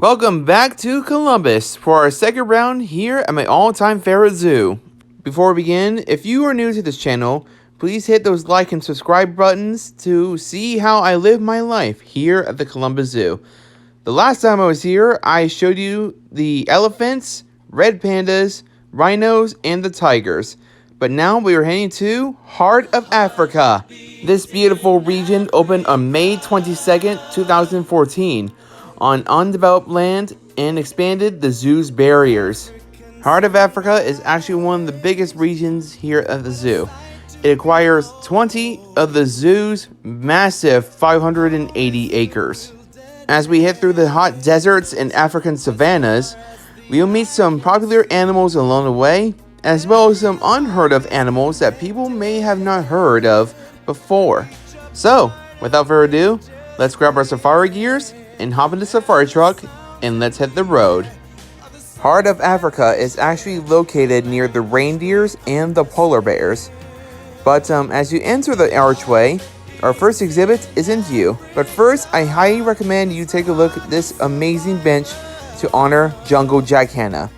Welcome back to Columbus for our second round here at my all-time favorite zoo. Before we begin, if you are new to this channel, please hit those like and subscribe buttons to see how I live my life here at the Columbus Zoo. The last time I was here, I showed you the elephants, red pandas, rhinos, and the tigers. But now we are heading to Heart of Africa. This beautiful region opened on May 22nd, 2014. On undeveloped land and expanded the zoo's barriers. Heart of Africa is actually one of the biggest regions here at the zoo. It acquires 20 of the zoo's massive 580 acres. As we head through the hot deserts and African savannas, we'll meet some popular animals along the way, as well as some unheard of animals that people may have not heard of before. So, without further ado, let's grab our safari gears and hop in the safari truck and let's hit the road. Heart of Africa is actually located near the reindeers and the polar bears. But as you enter the archway, our first exhibit is in view. But first, I highly recommend you take a look at this amazing bench to honor Jungle Jack Hyena.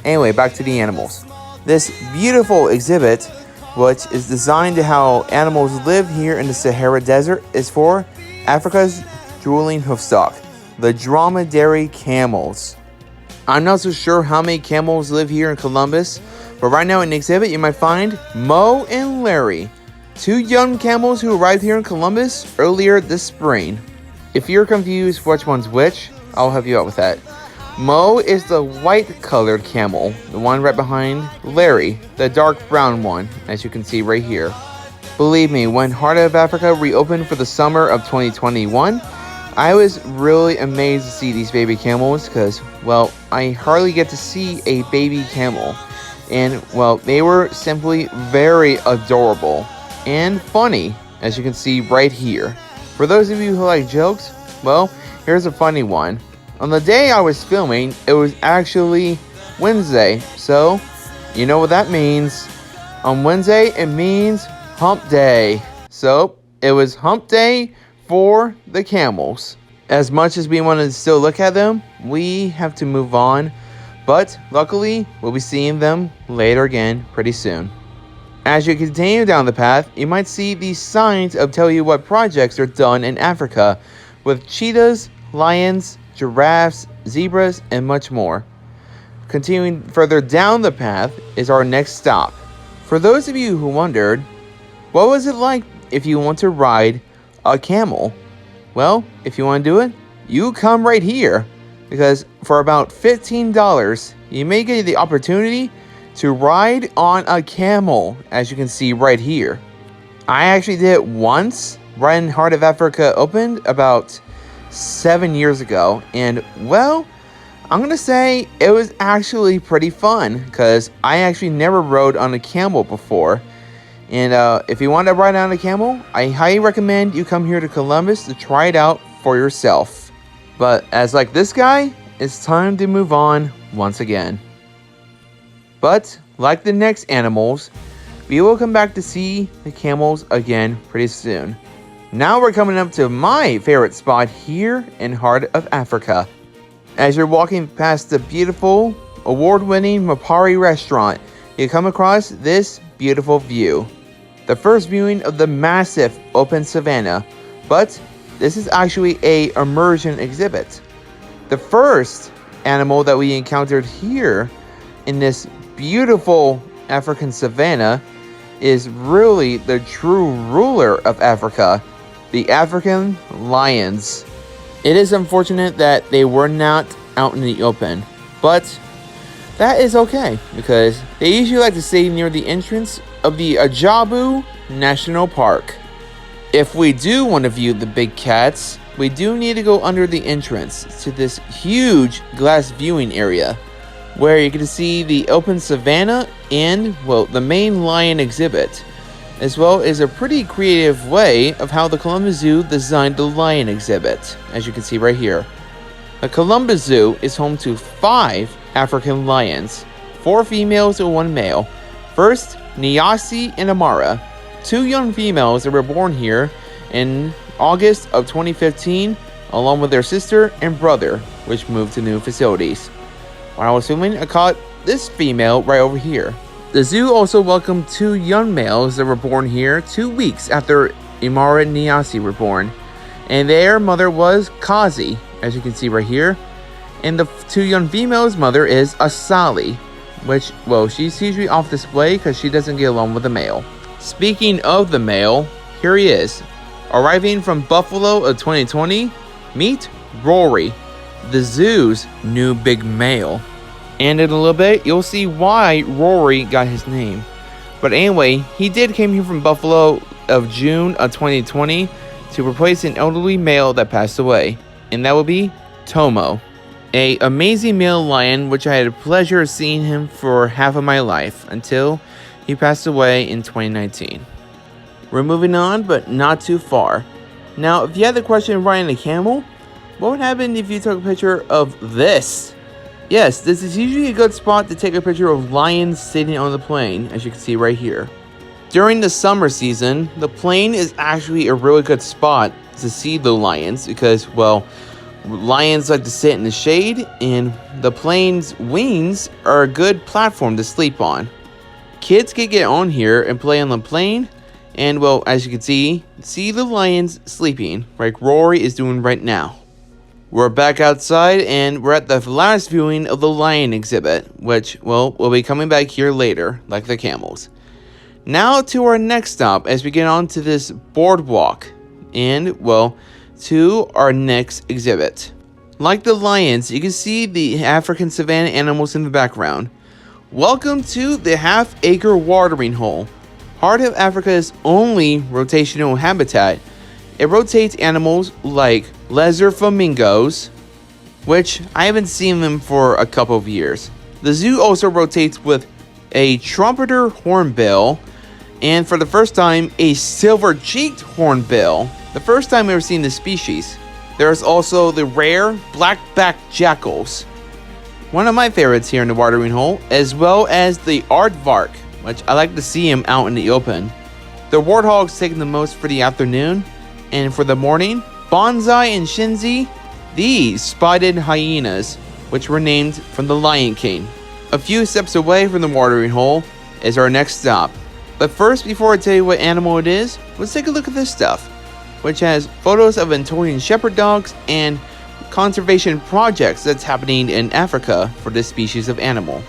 Anyway, back to the animals. This beautiful exhibit, which is designed to how animals live here in the Sahara Desert, is for Africa's drooling hoofstock, the Dromedary Camels. I'm not so sure how many camels live here in Columbus, but right now in the exhibit you might find Mo and Larry, two young camels who arrived here in Columbus earlier this spring. If you're confused which one's which, I'll help you out with that. Mo is the white colored camel, the one right behind Larry, the dark brown one, as you can see right here. Believe me, when Heart of Africa reopened for the summer of 2021, I was really amazed to see these baby camels because, well, I hardly get to see a baby camel. And, well, they were simply very adorable and funny, as you can see right here. For those of you who like jokes, well, here's a funny one. On the day I was filming, it was actually Wednesday. So, you know what that means. On Wednesday, it means hump day. So, it was hump day for the camels. As much as we want to still look at them, we have to move on, but luckily we'll be seeing them later again pretty soon. As you continue down the path, you might see these signs of tell you what projects are done in Africa with cheetahs, lions, giraffes, zebras, and much more. Continuing further down the path is our next stop. For those of you who wondered, what was it like if you want to ride a camel? Well, if you want to do it, you come right here, because for about $15 you may get the opportunity to ride on a camel, as you can see right here. I actually did it once when Heart of Africa opened about 7 years ago, and well, I'm gonna say it was actually pretty fun because I actually never rode on a camel before. And if you want to ride on a camel, I highly recommend you come here to Columbus to try it out for yourself. But as like this guy, it's time to move on once again. But like the next animals, we will come back to see the camels again pretty soon. Now we're coming up to my favorite spot here in Heart of Africa. As you're walking past the beautiful, award-winning Mapari restaurant, you come across this beautiful view. The first viewing of the massive open savanna, but this is actually a immersion exhibit. The first animal that we encountered here in this beautiful African savanna is really the true ruler of Africa, the African lions. It is unfortunate that they were not out in the open, but that is okay because they usually like to stay near the entrance of the Ajabu National Park. If we do want to view the big cats, we do need to go under the entrance to this huge glass viewing area where you get to see the open savanna and, well, the main lion exhibit, as well as a pretty creative way of how the Columbus Zoo designed the lion exhibit, as you can see right here. The Columbus Zoo is home to 5 African lions, 4 females and 1 male. First, Nyasi and Amara, 2 young females that were born here in August of 2015 along with their sister and brother, which moved to new facilities. While I was filming, I caught this female right over here. The zoo also welcomed 2 young males that were born here 2 weeks after Imara and Niasi were born, and their mother was Kazi, as you can see right here, and the 2 young females' mother is Asali, which, well, she's usually off display because she doesn't get along with the male. Speaking of the male, here he is, arriving from Buffalo of 2020, meet Rory, the zoo's new big male. And in a little bit, you'll see why Rory got his name. But anyway, he came here from Buffalo of June of 2020 to replace an elderly male that passed away. And that would be Tomo, an amazing male lion which I had the pleasure of seeing him for half of my life until he passed away in 2019. We're moving on, but not too far. Now, if you had the question riding a camel, what would happen if you took a picture of this? Yes, this is usually a good spot to take a picture of lions sitting on the plain, as you can see right here. During the summer season, the plain is actually a really good spot to see the lions because, well, lions like to sit in the shade, and the plain's wings are a good platform to sleep on. Kids can get on here and play on the plain, and, well, as you can see the lions sleeping, like Rory is doing right now. We're back outside, and we're at the last viewing of the lion exhibit, which, well, we'll be coming back here later, like the camels. Now to our next stop as we get on to this boardwalk, and, well, to our next exhibit. Like the lions, you can see the African savanna animals in the background. Welcome to the half-acre watering hole, Heart of Africa's only rotational habitat. It rotates animals like lesser flamingos, which I haven't seen them for a couple of years. The zoo also rotates with a Trumpeter Hornbill, and for the first time, a silver-cheeked hornbill. The first time I've ever seen this species. There's also the rare black-backed jackals, one of my favorites here in the watering hole, as well as the Aardvark, which I like to see him out in the open. The Warthog's taking the most for the afternoon, and for the morning, Bonsai and Shinzi, these spotted hyenas, which were named from the Lion King. A few steps away from the watering hole is our next stop. But first, before I tell you what animal it is, let's take a look at this stuff, which has photos of Anatolian shepherd dogs and conservation projects that's happening in Africa for this species of animal.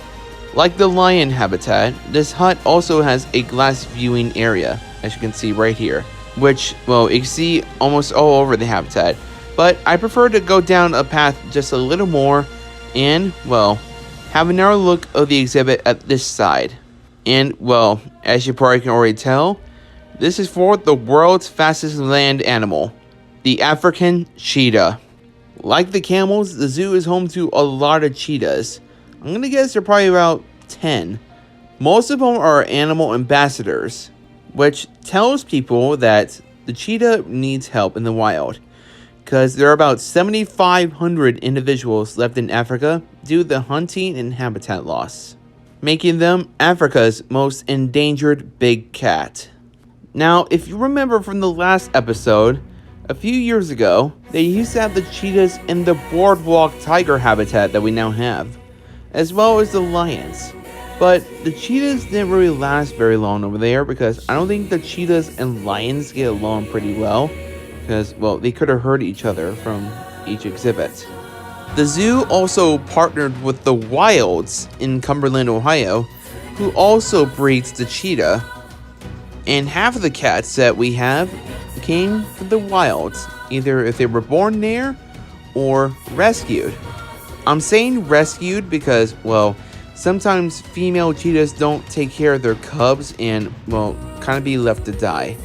Like the lion habitat, this hut also has a glass viewing area, as you can see right here, which, well, you can see almost all over the habitat, but I prefer to go down a path just a little more and, well, have another look of the exhibit at this side. And, well, as you probably can already tell, this is for the world's fastest land animal, the African cheetah. Like the camels, the zoo is home to a lot of cheetahs. I'm gonna guess they're probably about 10. Most of them are animal ambassadors, which tells people that the cheetah needs help in the wild, because there are about 7,500 individuals left in Africa due to the hunting and habitat loss, making them Africa's most endangered big cat. Now, if you remember from the last episode, a few years ago, they used to have the cheetahs in the boardwalk tiger habitat that we now have, as well as the lions. But the cheetahs didn't really last very long over there because I don't think the cheetahs and lions get along pretty well because, well, they could have hurt each other from each exhibit. The zoo also partnered with the Wilds in Cumberland, Ohio, who also breeds the cheetah. And half of the cats that we have came from the Wilds, either if they were born there or rescued. I'm saying rescued because, well, sometimes female cheetahs don't take care of their cubs and, well, kind of be left to die.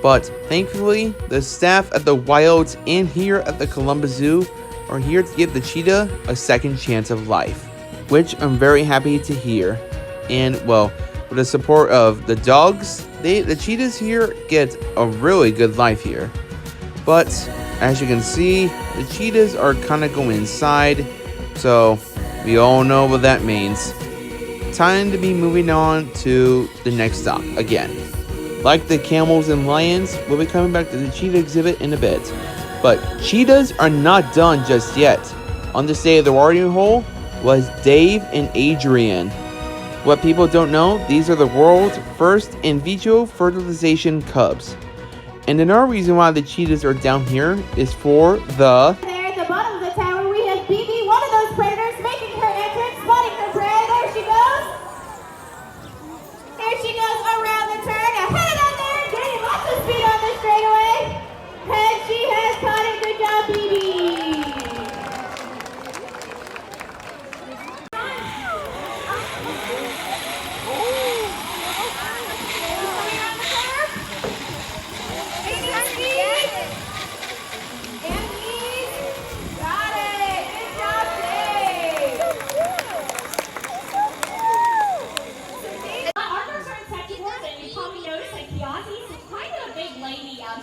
But thankfully, the staff at the Wilds and here at the Columbus Zoo are here to give the cheetah a second chance of life, which I'm very happy to hear. And, well, with the support of the dogs, the cheetahs here get a really good life here. But as you can see, the cheetahs are kind of going inside, so we all know what that means. Time to be moving on to the next stop again. Like the camels and lions, we'll be coming back to the cheetah exhibit in a bit. But cheetahs are not done just yet. On this day of the watering hole was Dave and Adrian. What people don't know, these are the world's first in vitro fertilization cubs. And another reason why the cheetahs are down here is for the... There at the bottom of the tower we have BB, one of those predators, making her entrance, spotting her prey. There she goes. There she goes around the turn, ahead on there, getting lots of speed on the straightaway. And she has caught it. Good job, BB.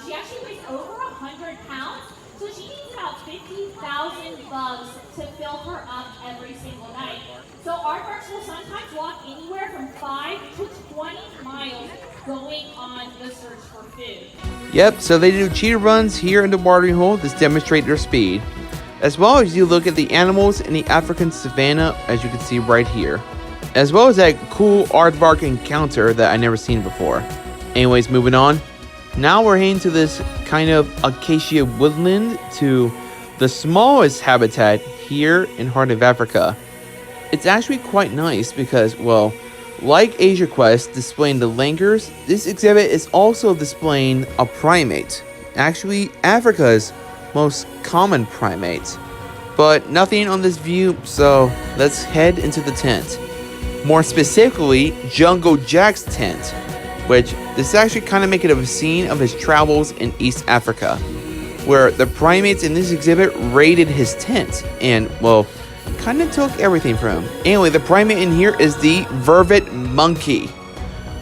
She actually weighs over 100 pounds, so she needs about 50,000 bugs to fill her up every single night. So aardvarks will sometimes walk anywhere from 5 to 20 miles going on the search for food. Yep, so they do cheetah runs here in the watering hole to demonstrate their speed. As well as you look at the animals in the African savanna, as you can see right here. As well as that cool aardvark encounter that I never seen before. Anyways, moving on. Now we're heading to this kind of acacia woodland to the smallest habitat here in Heart of Africa. It's actually quite nice because, well, like Asia Quest displaying the langurs, this exhibit is also displaying a primate. Actually, Africa's most common primate. But nothing on this view, so let's head into the tent. More specifically, Jungle Jack's tent, which this is actually kind of making a scene of his travels in East Africa, where the primates in this exhibit raided his tent and, well, kind of took everything from him. Anyway, the primate in here is the Vervet Monkey.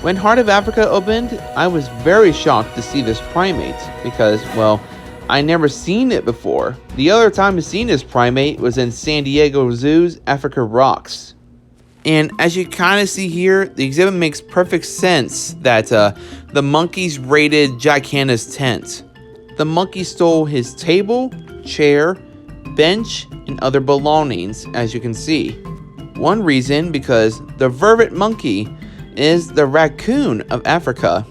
When Heart of Africa opened, I was very shocked to see this primate because, well, I never seen it before. The other time I've seen this primate was in San Diego Zoo's Africa Rocks. And as you kind of see here, the exhibit makes perfect sense that the monkeys raided Jack Hanna's tent. The monkey stole his table, chair, bench, and other belongings, as you can see. One reason because the Vervet Monkey is the raccoon of Africa.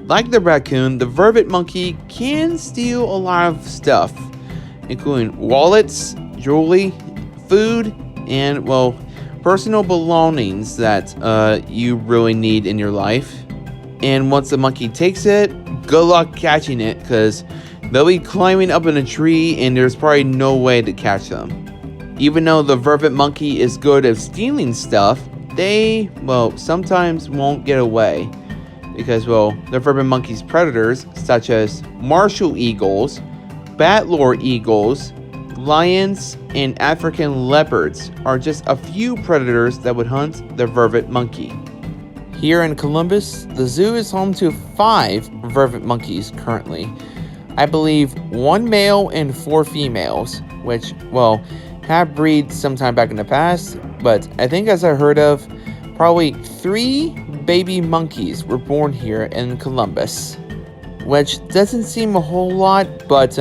Like the raccoon, the Vervet Monkey can steal a lot of stuff, including wallets, jewelry, food, and, well, personal belongings that you really need in your life. And once the monkey takes it, good luck catching it, because they'll be climbing up in a tree and there's probably no way to catch them. Even though the Vervet Monkey is good at stealing stuff, they, well, sometimes won't get away. Because, well, the Vervet Monkey's predators, such as martial eagles, batlore eagles, lions, and African leopards are just a few predators that would hunt the Vervet Monkey. Here in Columbus, the zoo is home to 5 Vervet Monkeys currently. I believe 1 male and 4 females, which, well, have breed sometime back in the past, but I think as I heard of, probably 3 baby monkeys were born here in Columbus. Which doesn't seem a whole lot, but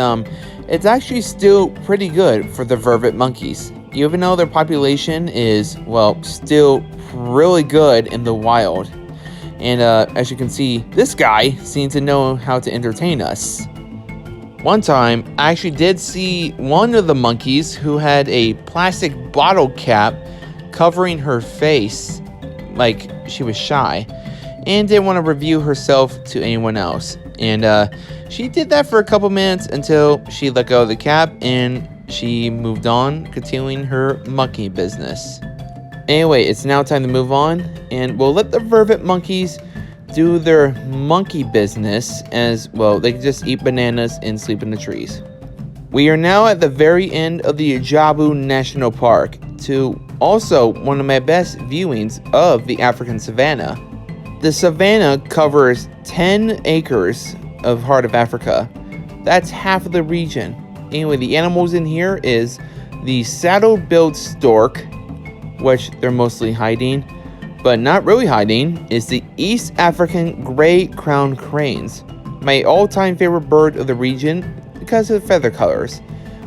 it's actually still pretty good for the Vervet Monkeys. Even though their population is, well, still really good in the wild. And as you can see, this guy seems to know how to entertain us. One time, I actually did see one of the monkeys who had a plastic bottle cap covering her face like she was shy and didn't want to reveal herself to anyone else. And she did that for a couple minutes until she let go of the cap and she moved on, continuing her monkey business. Anyway, it's now time to move on, and we'll let the Vervet Monkeys do their monkey business, as, well, they can just eat bananas and sleep in the trees. We are now at the very end of the Jabu National Park, to also one of my best viewings of the African savanna. The savanna covers 10 acres of Heart of Africa. That's half of the region. Anyway, the animals in here is the saddle-billed stork, which they're mostly hiding, but not really hiding, is the East African gray-crowned cranes. My all-time favorite bird of the region, because of the feather colors,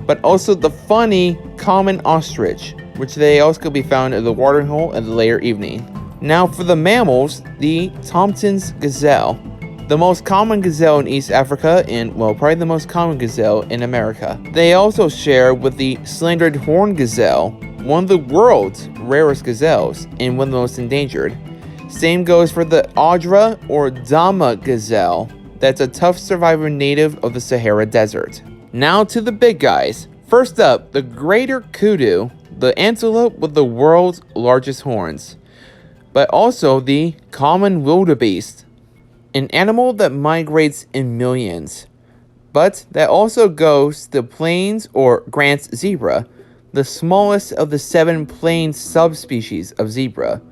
but also the funny common ostrich, which they also could be found in the watering hole in the later evening. Now for the mammals, the Thompson's gazelle, the most common gazelle in East Africa and, well, probably the most common gazelle in America. They also share with the slandered horned gazelle, one of the world's rarest gazelles and one of the most endangered. Same goes for the Audra or Dama gazelle, that's a tough survivor native of the Sahara Desert. Now to the big guys. First up, the greater kudu, the antelope with the world's largest horns, but also the common wildebeest, an animal that migrates in millions, but that also goes to the plains or Grant's zebra, the smallest of the 7 plains subspecies of zebra,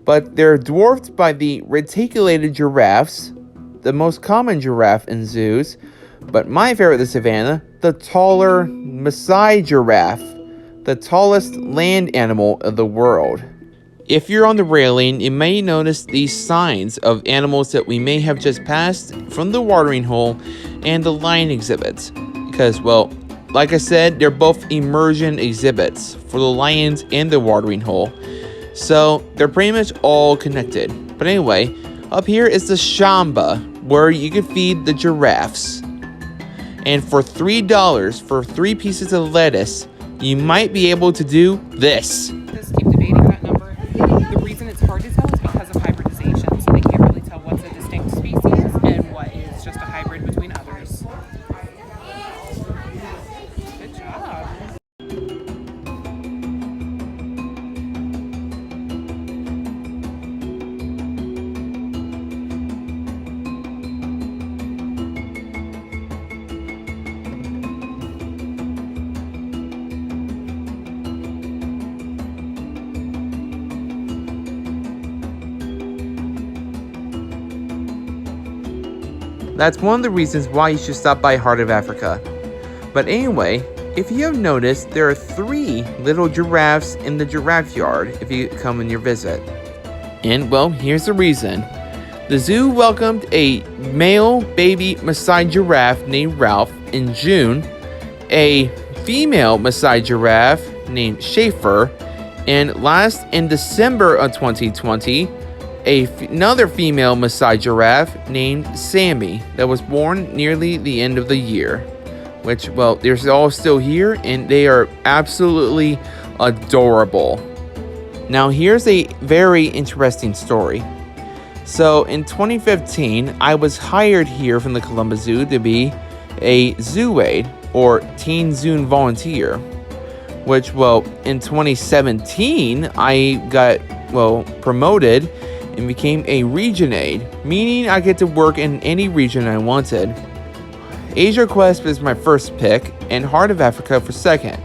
but they're dwarfed by the reticulated giraffes, the most common giraffe in zoos, but my favorite of the savannah, the taller Maasai giraffe, the tallest land animal of the world. If you're on the railing, you may notice these signs of animals that we may have just passed from the watering hole and the lion exhibits. Because, well, like I said, they're both immersion exhibits for the lions and the watering hole. So they're pretty much all connected. But anyway, up here is the shamba, where you can feed the giraffes. And for $3 for 3 pieces of lettuce, you might be able to do this. Just keep debating that number. The reason it's hard to tell is because of hybridization, so they can't really tell what's a distinct species and what is just a hybrid between others. Good job. That's one of the reasons why you should stop by Heart of Africa. But anyway, if you have noticed, there are 3 little giraffes in the giraffe yard if you come on your visit. And well, here's the reason. The zoo welcomed a male baby Maasai giraffe named Ralph in June, a female Maasai giraffe named Schaefer, and last in December of 2020, another female Maasai giraffe named Sammy that was born nearly the end of the year. Which, well, they're all still here and they are absolutely adorable. Now here's a very interesting story. So in 2015, I was hired here from the Columbus Zoo to be a zoo aide or teen zoo volunteer. Which, well, in 2017, I got, well, promoted and became a region aide, meaning I get to work in any region I wanted. Asia Quest was my first pick, and Heart of Africa for second.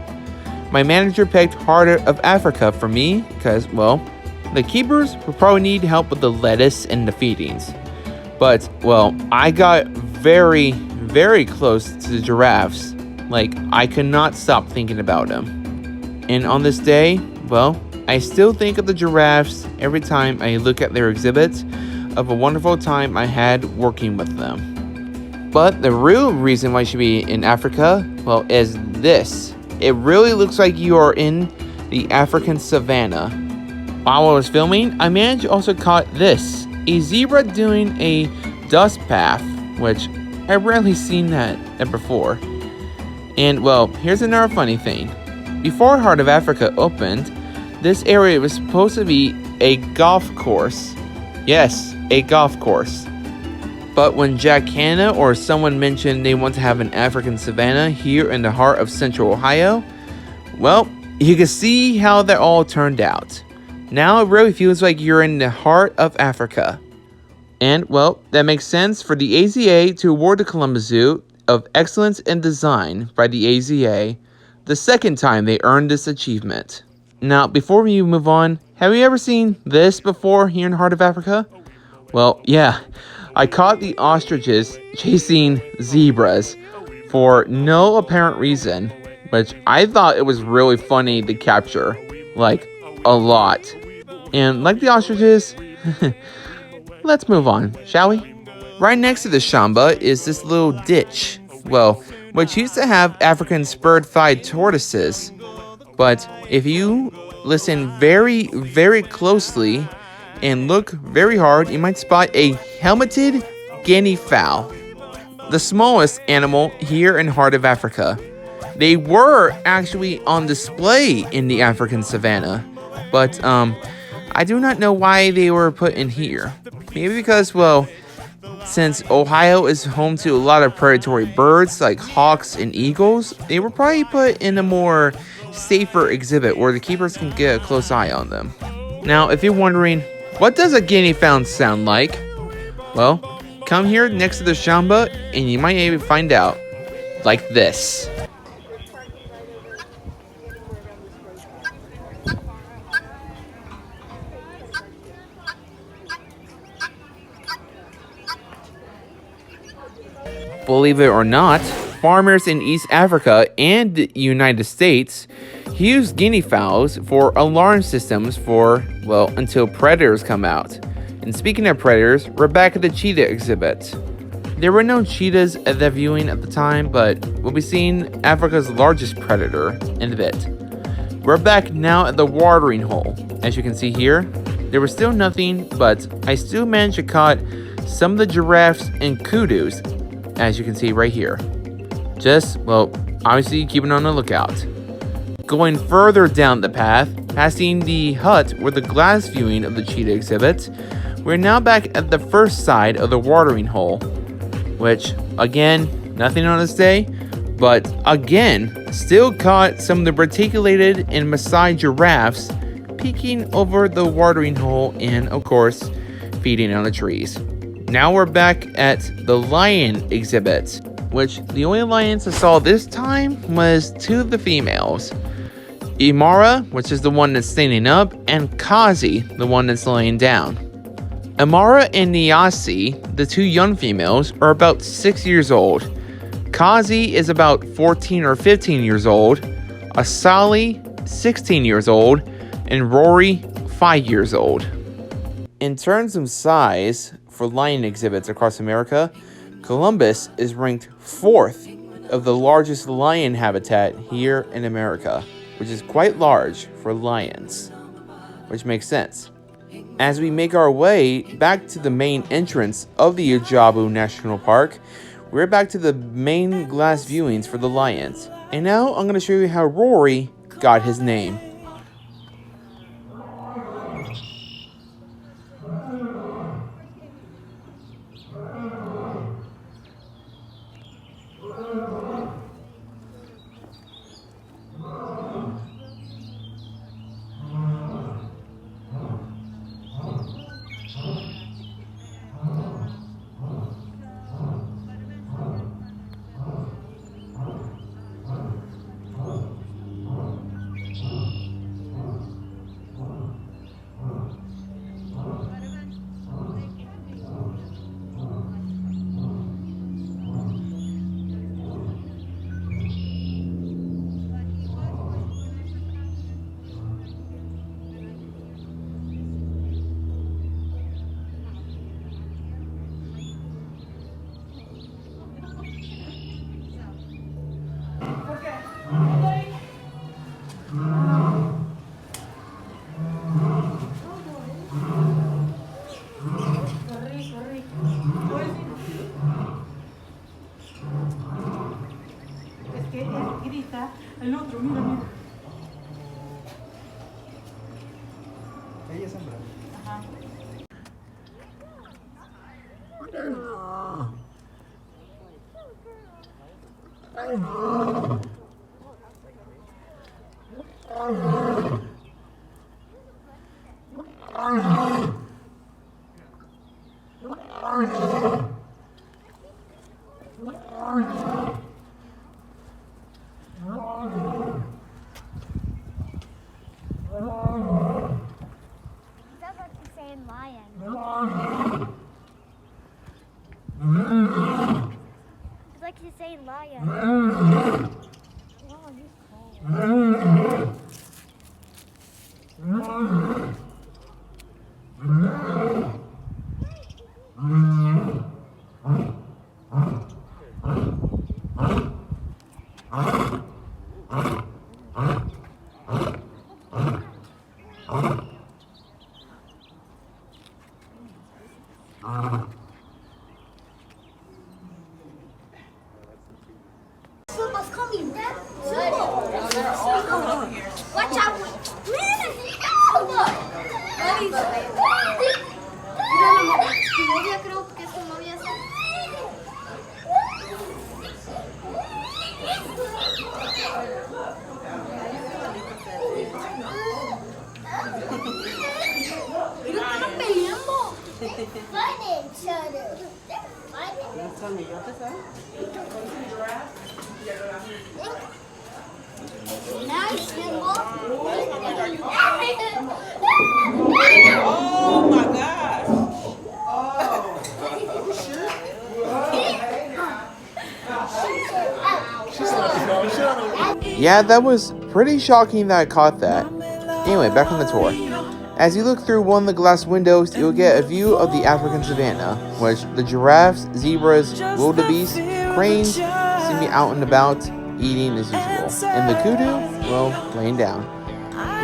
My manager picked Heart of Africa for me, because, well, the keepers would probably need help with the lettuce and the feedings. But, well, I got very, very close to the giraffes. Like, I could not stop thinking about them. And on this day, well, I still think of the giraffes every time I look at their exhibits of a wonderful time I had working with them. But the real reason why you should be in Africa, well, is this. It really looks like you are in the African Savannah. While I was filming, I managed to also caught this. A zebra doing a dust path, which I've rarely seen that before. And, well, here's another funny thing. Before Heart of Africa opened, this area was supposed to be a golf course. Yes, a golf course. But when Jack Hanna or someone mentioned they want to have an African savanna here in the heart of central Ohio, well, you can see how that all turned out. Now it really feels like you're in the heart of Africa. And, well, that makes sense for the AZA to award the Columbus Zoo of Excellence in Design by the AZA, the second time they earned this achievement. Now, before we move on, have you ever seen this before here in Heart of Africa? Well, yeah, I caught the ostriches chasing zebras for no apparent reason, which I thought it was really funny to capture, like, a lot. And like the ostriches, let's move on, shall we? Right next to the shamba is this little ditch. Well, which used to have African spurred-thighed tortoises. But if you listen very, very closely and look very hard, you might spot a helmeted Guineafowl, the smallest animal here in heart of Africa. They were actually on display in the African savanna, but I do not know why they were put in here. Maybe because, well, since Ohio is home to a lot of predatory birds like hawks and eagles, they were probably put in a more safer exhibit where the keepers can get a close eye on them. Now, if you're wondering, what does a Guineafowl sound like? Well, come here next to the Shamba and you might even find out. Like this. Believe it or not, farmers in East Africa and the United States use guinea fowls for alarm systems for, well, until predators come out. And speaking of predators, we're back at the cheetah exhibit. There were no cheetahs at that viewing at the time, but we'll be seeing Africa's largest predator in a bit. We're back now at the watering hole. As you can see here, there was still nothing, but I still managed to catch some of the giraffes and kudus, as you can see right here. Just, well, obviously keeping on the lookout. Going further down the path, passing the hut with the glass viewing of the cheetah exhibit, we're now back at the first side of the watering hole, which, again, nothing on this day, but again, still caught some of the reticulated and Maasai giraffes peeking over the watering hole and, of course, feeding on the trees. Now we're back at the lion exhibit, which the only lions I saw this time was two of the females. Imara, which is the one that's standing up, and Kazi, the one that's laying down. Imara and Niasi, the two young females, are about 6 years old. Kazi is about 14 or 15 years old. Asali, 16 years old. And Rory, 5 years old. In terms of size for lion exhibits across America, Columbus is ranked 4th of the largest lion habitat here in America, which is quite large for lions, which makes sense. As we make our way back to the main entrance of the Ajabu National Park, we're back to the main glass viewings for the lions. And now I'm going to show you how Rory got his name. El otro, mira, mira. Ella es hembra. Ajá. It's like he's saying lion. Oh, he's cold. Someone's coming. Watch out. Su novia creo que su novia Mira, están peleando. Fighting each other. Nice, Nimble. Oh my gosh. Yeah, that was pretty shocking that I caught that. Anyway, back on the tour. As you look through one of the glass windows, you'll get a view of the African Savannah, which the giraffes, zebras, wildebeest, cranes seem to be out and about, eating as usual. And the kudu, well, laying down.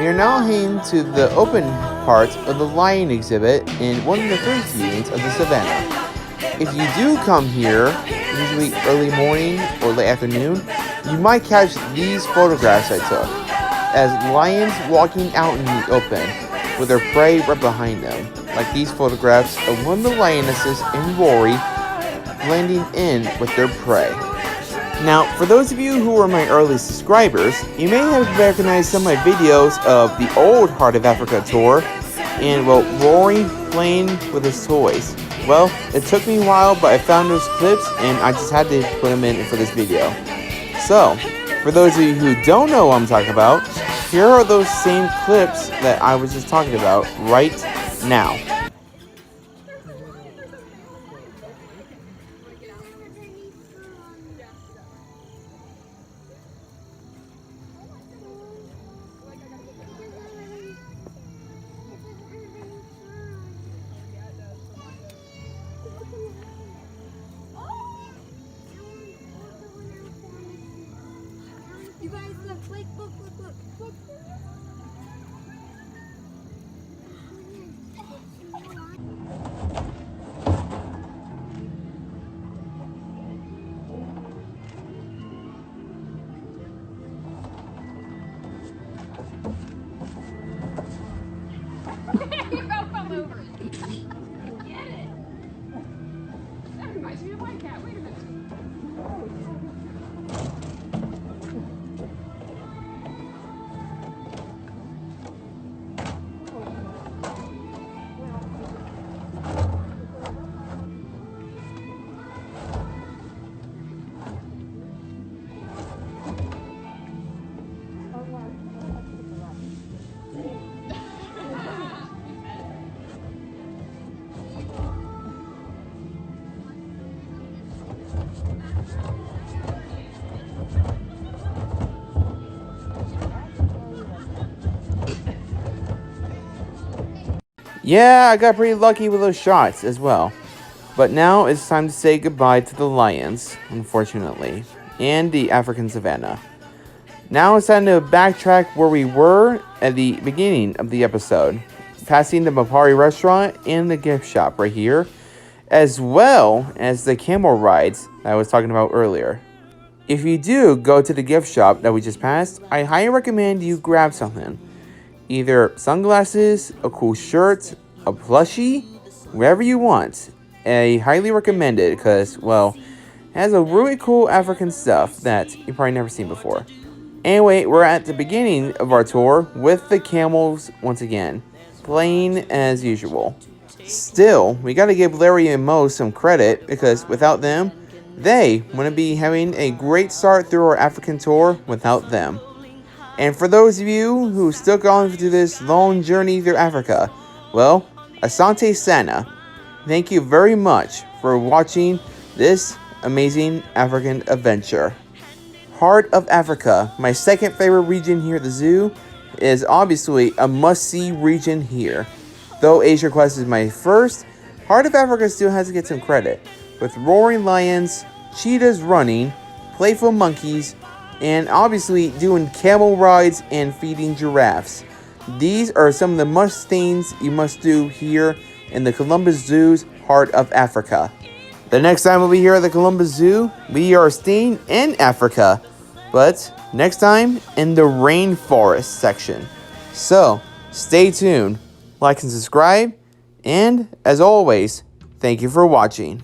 We are now heading to the open part of the lion exhibit in one of the first viewings of the Savannah. If you do come here, usually early morning or late afternoon, you might catch these photographs I took, as lions walking out in the open, with their prey right behind them, like these photographs of one of the lionesses in Rory blending in with their prey. Now, for those of you who are my early subscribers, you may have recognized some of my videos of the old Heart of Africa tour, and, well, Rory playing with his toys. Well, it took me a while, but I found those clips, and I just had to put them in for this video. So, for those of you who don't know what I'm talking about, here are those same clips that I was just talking about right now. You guys look, look. Come over. Get it. That reminds me of my cat. Wait a minute. Yeah, I got pretty lucky with those shots as well. But now it's time to say goodbye to the lions, unfortunately, and the African Savannah. Now it's time to backtrack where we were at the beginning of the episode, passing the Mapari restaurant and the gift shop right here, as well as the camel rides that I was talking about earlier. If you do go to the gift shop that we just passed, I highly recommend you grab something. Either sunglasses, a cool shirt, a plushie, whatever you want. I highly recommend it because, well, it has a really cool African stuff that you've probably never seen before. Anyway, we're at the beginning of our tour with the camels once again, playing as usual. Still, we gotta give Larry and Mo some credit because without them, they wouldn't be having a great start through our African tour without them. And for those of you who still going through this long journey through Africa, well, Asante Sana, thank you very much for watching this amazing African adventure. Heart of Africa, my second favorite region here at the zoo, is obviously a must-see region here. Though Asia Quest is my first, Heart of Africa still has to get some credit, with roaring lions, cheetahs running, playful monkeys, and obviously doing camel rides and feeding giraffes. These are some of the must things you must do here in the Columbus Zoo's heart of Africa. The next time we'll be here at the Columbus Zoo, we are staying in Africa, but next time in the rainforest section. So, stay tuned, like and subscribe, and as always, thank you for watching.